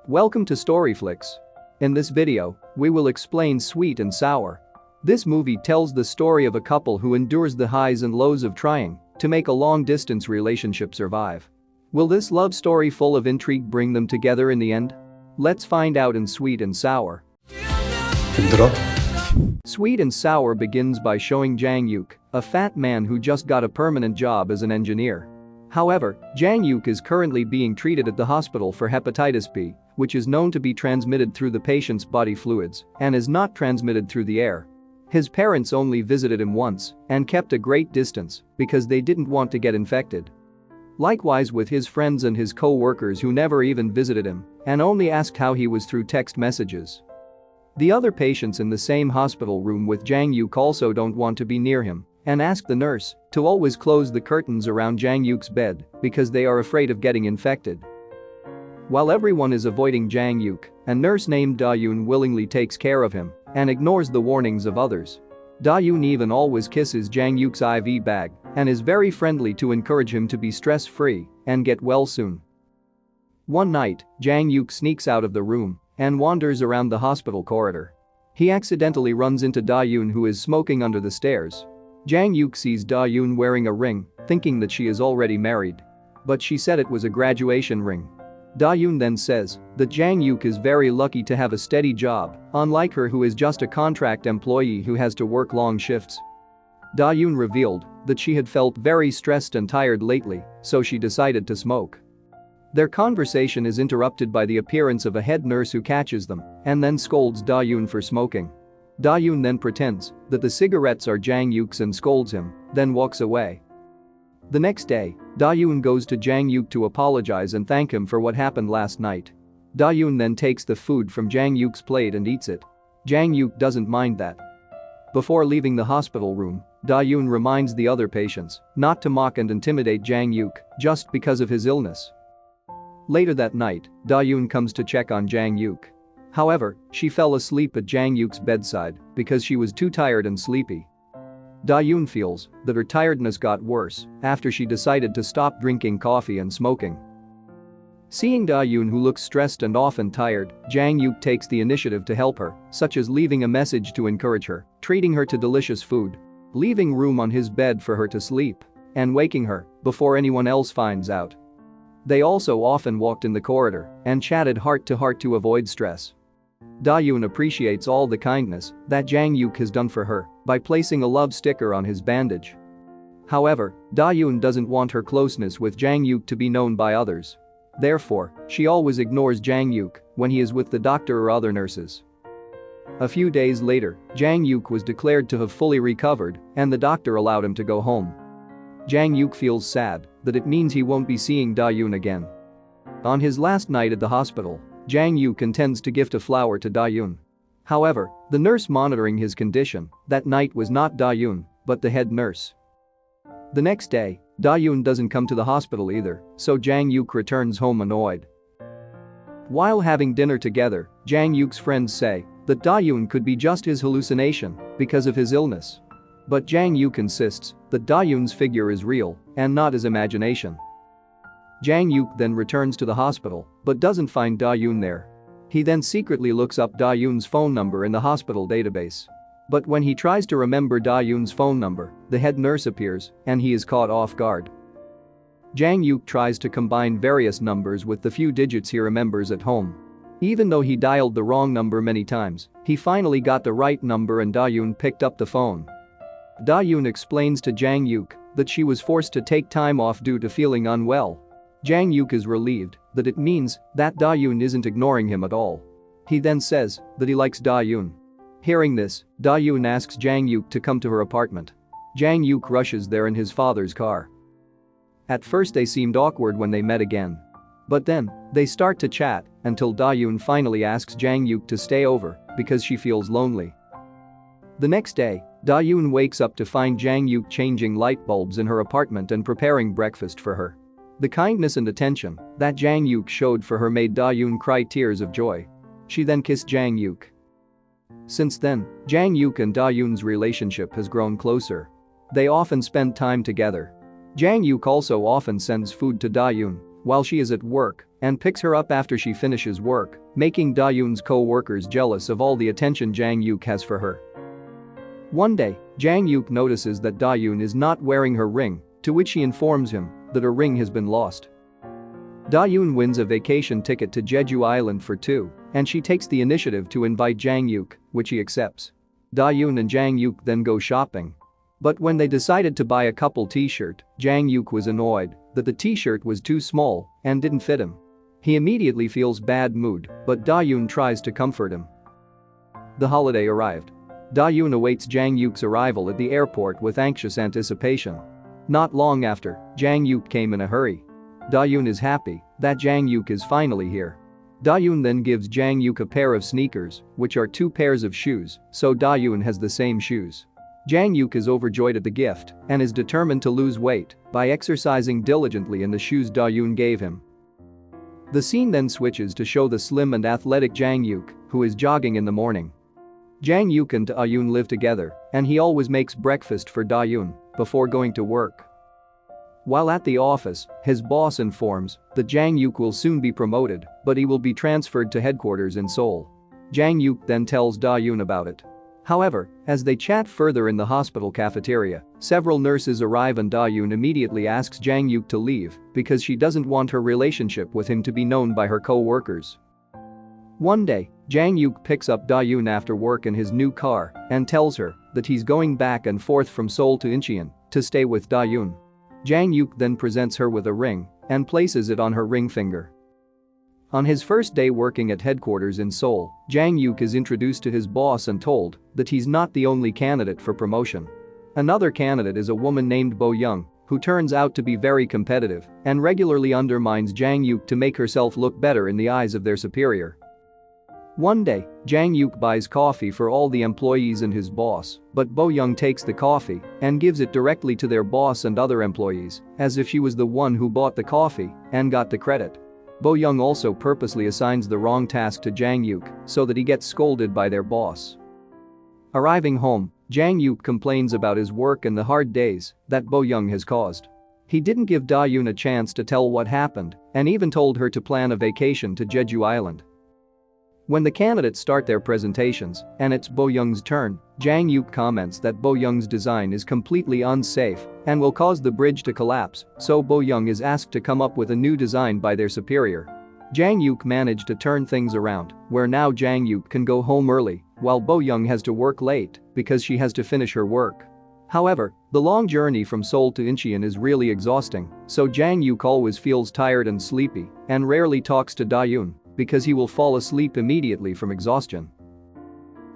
Welcome to Storyflix. In this video, we will explain Sweet and Sour. This movie tells the story of a couple who endures the highs and lows of trying to make a long-distance relationship survive. Will this love story full of intrigue bring them together in the end? Let's find out in Sweet and Sour. 힘들어? Sweet and Sour begins by showing Jang-Yuk, a fat man who just got a permanent job as an engineer. However, Jang-Yuk is currently being treated at the hospital for hepatitis B, which is known to be transmitted through the patient's body fluids and is not transmitted through the air. His parents only visited him once and kept a great distance because they didn't want to get infected. Likewise with his friends and his co-workers who never even visited him and only asked how he was through text messages. The other patients in the same hospital room with Jang-Yuk also don't want to be near him and ask the nurse to always close the curtains around Jang-Yuk's bed because they are afraid of getting infected. While everyone is avoiding Jang-Yuk, a nurse named Da-Yoon willingly takes care of him and ignores the warnings of others. Da-Yoon even always kisses Jang-Yuk's IV bag and is very friendly to encourage him to be stress-free and get well soon. One night, Jang-Yuk sneaks out of the room and wanders around the hospital corridor. He accidentally runs into Da-Yoon, who is smoking under the stairs. Jang-Yuk sees Da-Yoon wearing a ring, thinking that she is already married. But she said it was a graduation ring. Da-Yoon then says that Jang-Yuk is very lucky to have a steady job, unlike her who is just a contract employee who has to work long shifts. Da-Yoon revealed that she had felt very stressed and tired lately, so she decided to smoke. Their conversation is interrupted by the appearance of a head nurse who catches them and then scolds Da-Yoon for smoking. Da-Yoon then pretends that the cigarettes are Jang-Yuk's and scolds him, then walks away. The next day, Da-Yoon goes to Jang-Yuk to apologize and thank him for what happened last night. Da-Yoon then takes the food from Jang-Yuk's plate and eats it. Jang-Yuk doesn't mind that. Before leaving the hospital room, Da-Yoon reminds the other patients not to mock and intimidate Jang-Yuk just because of his illness. Later that night, Da-Yoon comes to check on Jang-Yuk. However, she fell asleep at Jang-Yuk's bedside because she was too tired and sleepy. Da-Yoon feels that her tiredness got worse after she decided to stop drinking coffee and smoking. Seeing Da-Yoon, who looks stressed and often tired, Jang-Yuk takes the initiative to help her, such as leaving a message to encourage her, treating her to delicious food, leaving room on his bed for her to sleep, and waking her before anyone else finds out. They also often walked in the corridor and chatted heart to heart to avoid stress. Da-Yoon appreciates all the kindness that Jang-Yuk has done for her by placing a love sticker on his bandage. However, Da-Yoon doesn't want her closeness with Jang-Yuk to be known by others. Therefore, she always ignores Jang-Yuk when he is with the doctor or other nurses. A few days later, Jang-Yuk was declared to have fully recovered and the doctor allowed him to go home. Jang-Yuk feels sad that it means he won't be seeing Da-Yoon again. On his last night at the hospital, Jang-Yuk intends to gift a flower to Da-Yoon. However, the nurse monitoring his condition that night was not Da-Yoon, but the head nurse. The next day, Da-Yoon doesn't come to the hospital either, so Jang-Yuk returns home annoyed. While having dinner together, Jang-Yuk's friends say that Da-Yoon could be just his hallucination because of his illness. But Jang-Yuk insists that Da-Yoon's figure is real and not his imagination. Jang-Yuk then returns to the hospital but doesn't find Da-Yoon there. He then secretly looks up Da-Yoon's phone number in the hospital database. But when he tries to remember Da-Yoon's phone number, the head nurse appears and he is caught off guard. Jang-Yuk tries to combine various numbers with the few digits he remembers at home. Even though he dialed the wrong number many times, he finally got the right number and Da-Yoon picked up the phone. Da-Yoon explains to Jang-Yuk that she was forced to take time off due to feeling unwell. Jang-Yuk is relieved that it means that Da-Yoon isn't ignoring him at all. He then says that he likes Da-Yoon. Hearing this, Da-Yoon asks Jang-Yuk to come to her apartment. Jang-Yuk rushes there in his father's car. At first they seemed awkward when they met again. But then, they start to chat until Da-Yoon finally asks Jang-Yuk to stay over because she feels lonely. The next day, Da-Yoon wakes up to find Jang-Yuk changing light bulbs in her apartment and preparing breakfast for her. The kindness and attention that Jang-Yuk showed for her made Da-Yoon cry tears of joy. She then kissed Jang-Yuk. Since then, Jang-Yuk and Da-Yoon's relationship has grown closer. They often spend time together. Jang-Yuk also often sends food to Da-Yoon while she is at work and picks her up after she finishes work, making Da-yoon's co-workers jealous of all the attention Jang Yuk has for her. One day, Jang Yuk notices that Da-yoon is not wearing her ring, to which she informs him that her ring has been lost. Da-yoon wins a vacation ticket to Jeju Island for two, and she takes the initiative to invite Jang Yuk, which he accepts. Da-yoon and Jang Yuk then go shopping. But when they decided to buy a couple t-shirt, Jang Yuk was annoyed that the t-shirt was too small and didn't fit him. He immediately feels bad mood, but Da-yoon tries to comfort him. The holiday arrived. Da-yoon awaits Jang Yuk's arrival at the airport with anxious anticipation. Not long after, Jang Yuk came in a hurry. Da-yoon is happy that Jang Yuk is finally here. Da-yoon then gives Jang Yuk a pair of sneakers, which are two pairs of shoes, so Da-yoon has the same shoes. Jang Yuk is overjoyed at the gift and is determined to lose weight by exercising diligently in the shoes Da-yoon gave him. The scene then switches to show the slim and athletic Jang Yuk, who is jogging in the morning. Jang Yuk and Da-yoon live together, and he always makes breakfast for Da-yoon before going to work. While at the office, his boss informs that Jang Yuk will soon be promoted, but he will be transferred to headquarters in Seoul. Jang Yuk then tells Da-yoon about it. However, as they chat further in the hospital cafeteria, several nurses arrive and Da-yoon immediately asks Jang Yuk to leave because she doesn't want her relationship with him to be known by her co-workers. One day, Jang Yuk picks up Da-yoon after work in his new car and tells her that he's going back and forth from Seoul to Incheon to stay with Da-yoon. Jang Yuk then presents her with a ring and places it on her ring finger. On his first day working at headquarters in Seoul, Jang Yuk is introduced to his boss and told that he's not the only candidate for promotion. Another candidate is a woman named Bo Young, who turns out to be very competitive and regularly undermines Jang Yuk to make herself look better in the eyes of their superior. One day, Jang Yuk buys coffee for all the employees and his boss, but Bo Young takes the coffee and gives it directly to their boss and other employees, as if she was the one who bought the coffee and got the credit. Bo Young also purposely assigns the wrong task to Jang Yuk so that he gets scolded by their boss. Arriving home, Jang Yuk complains about his work and the hard days that Bo Young has caused. He didn't give Da-yoon a chance to tell what happened and even told her to plan a vacation to Jeju Island. When the candidates start their presentations and it's Bo Young's turn, Jang Yuk comments that Bo Young's design is completely unsafe and will cause the bridge to collapse, so Bo Young is asked to come up with a new design by their superior. Jang Yuk managed to turn things around, where now Jang Yuk can go home early while Bo Young has to work late because she has to finish her work. However, the long journey from Seoul to Incheon is really exhausting, so Jang Yuk always feels tired and sleepy and rarely talks to Da-yoon because he will fall asleep immediately from exhaustion.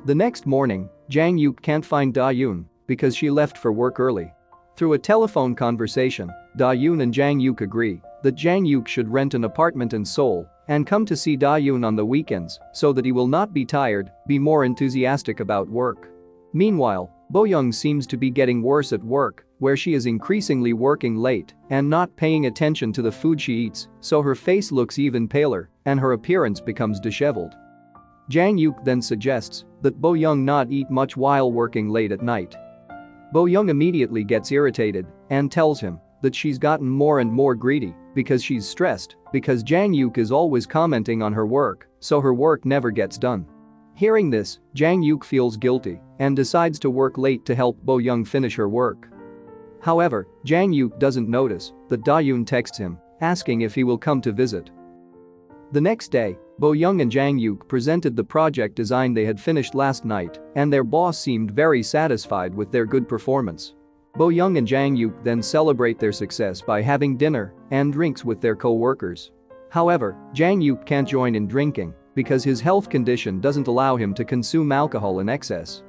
The next morning, Jang Yuk can't find Da-yoon because she left for work early. Through a telephone conversation, Da-yoon and Jang Yuk agree that Jang Yuk should rent an apartment in Seoul and come to see Da-yoon on the weekends so that he will not be tired, be more enthusiastic about work. Meanwhile, Bo Young seems to be getting worse at work, where she is increasingly working late and not paying attention to the food she eats, so her face looks even paler and her appearance becomes disheveled. Jang Yuk then suggests that Bo Young not eat much while working late at night. Bo Young immediately gets irritated and tells him that she's gotten more and more greedy because she's stressed because Jang Yuk is always commenting on her work, so her work never gets done. Hearing this, Jang Yuk feels guilty and decides to work late to help Bo Young finish her work. However, Jang Yuk doesn't notice that Da-yoon texts him, asking if he will come to visit. The next day, Bo Young and Jang Yuk presented the project design they had finished last night, and their boss seemed very satisfied with their good performance. Bo Young and Jang Yuk then celebrate their success by having dinner and drinks with their co-workers. However, Jang Yuk can't join in drinking because his health condition doesn't allow him to consume alcohol in excess.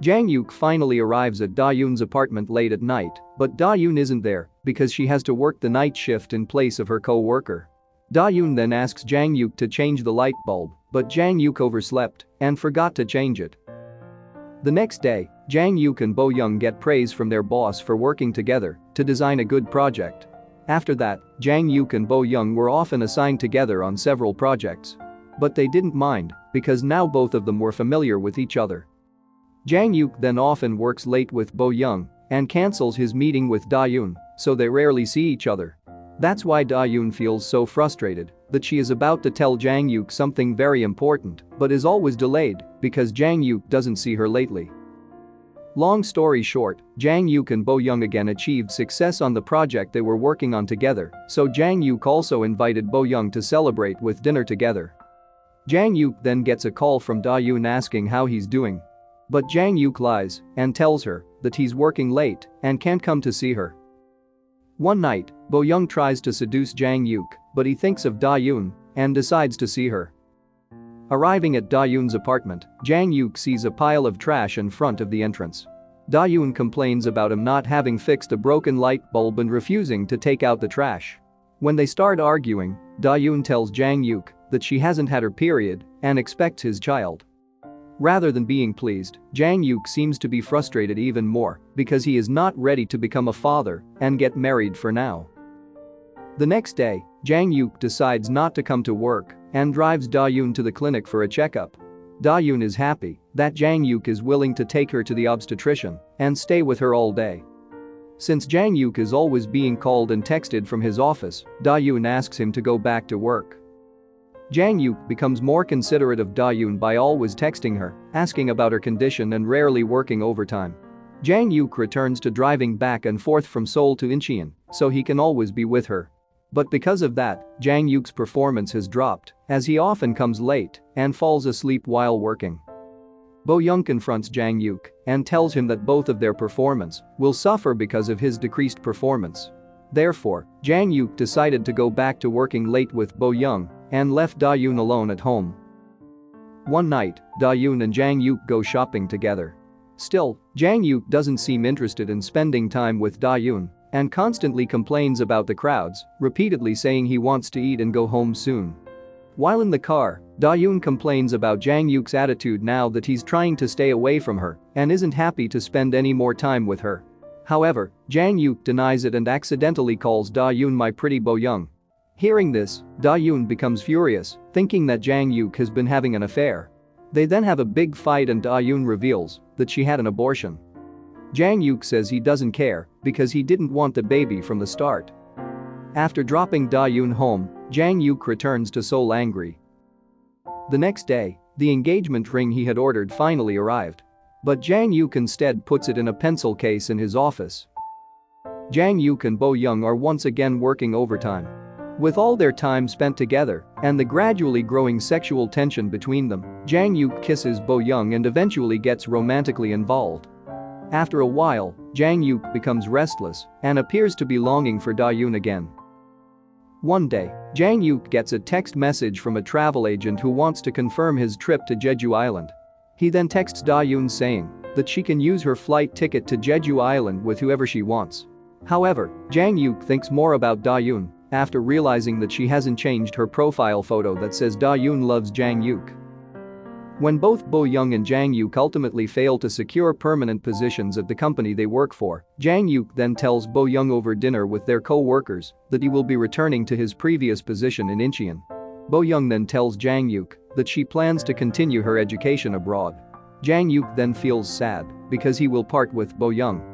Jang Yuk finally arrives at Da-yoon's apartment late at night, but Da-yoon isn't there because she has to work the night shift in place of her co-worker. Da-yoon then asks Jang Yuk to change the light bulb, but Jang Yuk overslept and forgot to change it. The next day, Jang Yuk and Bo Young get praise from their boss for working together to design a good project. After that, Jang Yuk and Bo Young were often assigned together on several projects. But they didn't mind because now both of them were familiar with each other. Jang Yuk then often works late with Bo Young and cancels his meeting with Da-yoon, so they rarely see each other. That's why Da-yoon feels so frustrated that she is about to tell Jang-yuk something very important but is always delayed because Jang-yuk doesn't see her lately. Long story short, Jang-yuk and Bo-young again achieved success on the project they were working on together, so Jang-yuk also invited Bo-young to celebrate with dinner together. Jang-yuk then gets a call from Da-yoon asking how he's doing. But Jang-yuk lies and tells her that he's working late and can't come to see her. One night, Bo-young tries to seduce Jang-yuk, but he thinks of Da-yoon and decides to see her. Arriving at Da-yoon's apartment, Jang-yuk sees a pile of trash in front of the entrance. Da-yoon complains about him not having fixed a broken light bulb and refusing to take out the trash. When they start arguing, Da-yoon tells Jang-yuk that she hasn't had her period and expects his child. Rather than being pleased, Jang-yuk seems to be frustrated even more because he is not ready to become a father and get married for now. The next day, Jang-yuk decides not to come to work and drives Da-yoon to the clinic for a checkup. Da-yoon is happy that Jang-yuk is willing to take her to the obstetrician and stay with her all day. Since Jang-yuk is always being called and texted from his office, Da-yoon asks him to go back to work. Jang-yuk becomes more considerate of Da-yoon by always texting her, asking about her condition and rarely working overtime. Jang-yuk returns to driving back and forth from Seoul to Incheon so he can always be with her. But because of that, Jang-yuk's performance has dropped as he often comes late and falls asleep while working. Bo-young confronts Jang-yuk and tells him that both of their performance will suffer because of his decreased performance. Therefore, Jang-yuk decided to go back to working late with Bo-young and left Da-yoon alone at home. One night, Da-yoon and Jang-yuk go shopping together. Still, Jang-yuk doesn't seem interested in spending time with Da-yoon and constantly complains about the crowds, repeatedly saying he wants to eat and go home soon. While in the car, Da-yoon complains about Jang-yuk's attitude now that he's trying to stay away from her and isn't happy to spend any more time with her. However, Jang-yuk denies it and accidentally calls Da-yoon my pretty Bo-young. Hearing this, Da-yoon becomes furious, thinking that Jang-yuk has been having an affair. They then have a big fight and Da-yoon reveals that she had an abortion. Jang-yuk says he doesn't care because he didn't want the baby from the start. After dropping Da-yoon home, Jang-yuk returns to Seoul angry. The next day, the engagement ring he had ordered finally arrived. But Jang-yuk instead puts it in a pencil case in his office. Jang-yuk and Bo-young are once again working overtime. With all their time spent together and the gradually growing sexual tension between them, Jang-yuk kisses Bo-young and eventually gets romantically involved. After a while, Jang-yuk becomes restless and appears to be longing for Da-yoon again. One day, Jang-yuk gets a text message from a travel agent who wants to confirm his trip to Jeju Island. He then texts Da-yoon saying that she can use her flight ticket to Jeju Island with whoever she wants. However, Jang-yuk thinks more about Da-yoon after realizing that she hasn't changed her profile photo that says Da-yoon loves Jang-yuk. When both Bo-young and Jang-yuk ultimately fail to secure permanent positions at the company they work for, Jang-yuk then tells Bo-young over dinner with their co-workers that he will be returning to his previous position in Incheon. Bo-young then tells Jang-yuk that she plans to continue her education abroad. Jang-yuk then feels sad because he will part with Bo-young.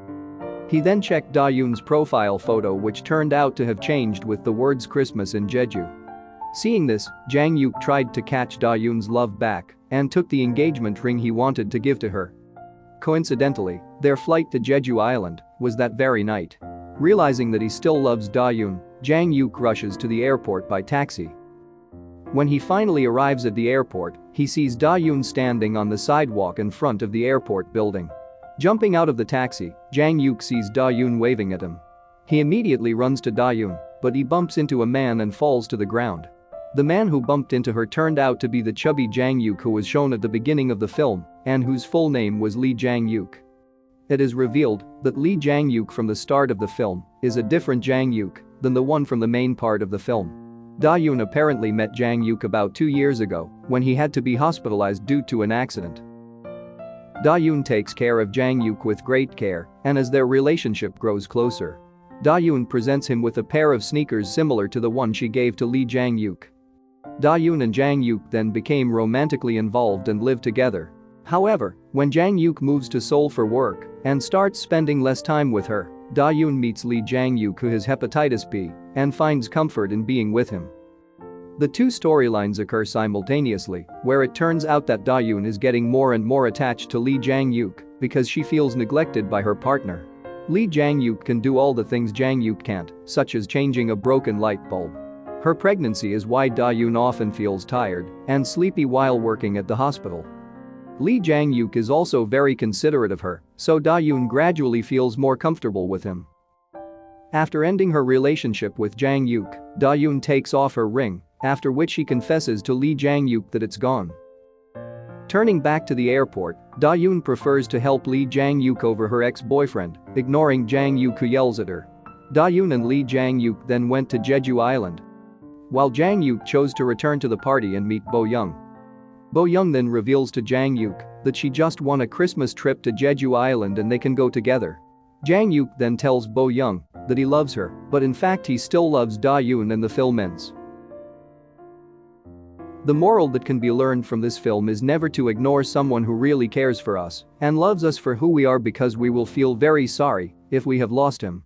He then checked Da-yoon's profile photo, which turned out to have changed with the words Christmas in Jeju. Seeing this, Jang-yuk tried to catch Da-yoon's love back and took the engagement ring he wanted to give to her. Coincidentally, their flight to Jeju Island was that very night. Realizing that he still loves Da-yoon, Jang-yuk rushes to the airport by taxi. When he finally arrives at the airport, he sees Da-yoon standing on the sidewalk in front of the airport building. Jumping out of the taxi, Jang-yuk sees Da-yoon waving at him. He immediately runs to Da-yoon, but he bumps into a man and falls to the ground. The man who bumped into her turned out to be the chubby Jang-yuk who was shown at the beginning of the film and whose full name was Lee Jang-yuk. It is revealed that Lee Jang-yuk from the start of the film is a different Jang-yuk than the one from the main part of the film. Da-yoon apparently met Jang-yuk about 2 years ago when he had to be hospitalized due to an accident. Da-yoon takes care of Jang-yuk with great care, and as their relationship grows closer, Da-yoon presents him with a pair of sneakers similar to the one she gave to Lee Jang-yuk. Da-yoon and Jang-yuk then became romantically involved and lived together. However, when Jang-yuk moves to Seoul for work and starts spending less time with her, Da-yoon meets Lee Jang-yuk, who has hepatitis B, and finds comfort in being with him. The two storylines occur simultaneously, where it turns out that Da-yoon is getting more and more attached to Lee Jang-yuk because she feels neglected by her partner. Lee Jang-yuk can do all the things Jang-yuk can't, such as changing a broken light bulb. Her pregnancy is why Da-yoon often feels tired and sleepy while working at the hospital. Lee Jang-yuk is also very considerate of her, so Da-yoon gradually feels more comfortable with him. After ending her relationship with Jang-yuk, Da-yoon takes off her ring, after which she confesses to Lee Jang-yuk that it's gone. Turning back to the airport, Da-yoon prefers to help Lee Jang-yuk over her ex-boyfriend, ignoring Jang-yuk, who yells at her. Da-yoon and Lee Jang-yuk then went to Jeju Island, while Jang-yuk chose to return to the party and meet Bo-young. Bo-young then reveals to Jang-yuk that she just won a Christmas trip to Jeju Island and they can go together. Jang-yuk then tells Bo-young that he loves her, but in fact he still loves Da-yoon, and the film ends. The moral that can be learned from this film is never to ignore someone who really cares for us and loves us for who we are, because we will feel very sorry if we have lost him.